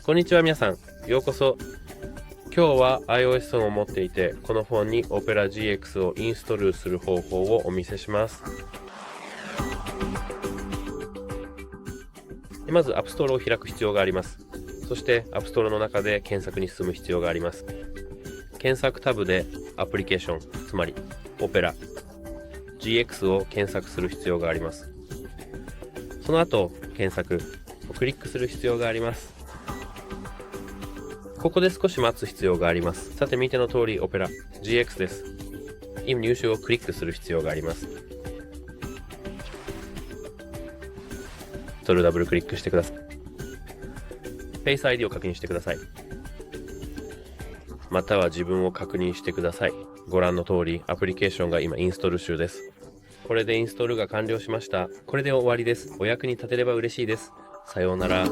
こんにちは皆さん、ようこそ。今日は iOS フォンを持っていて、このフォンに Opera GX をインストールする方法をお見せします。まず App Store を開く必要があります。そして App Store の中で検索に進む必要があります。検索タブでアプリケーション、つまり Opera GX を検索する必要があります。その後、検索をクリックする必要があります。ここで少し待つ必要があります。さて見ての通り Opera GX です。今入手をクリックする必要があります。それをダブルクリックしてください。Face ID を確認してください。または自分を確認してください。ご覧の通りアプリケーションが今インストール中です。これでインストールが完了しました。これで終わりです。お役に立てれば嬉しいです。さようなら。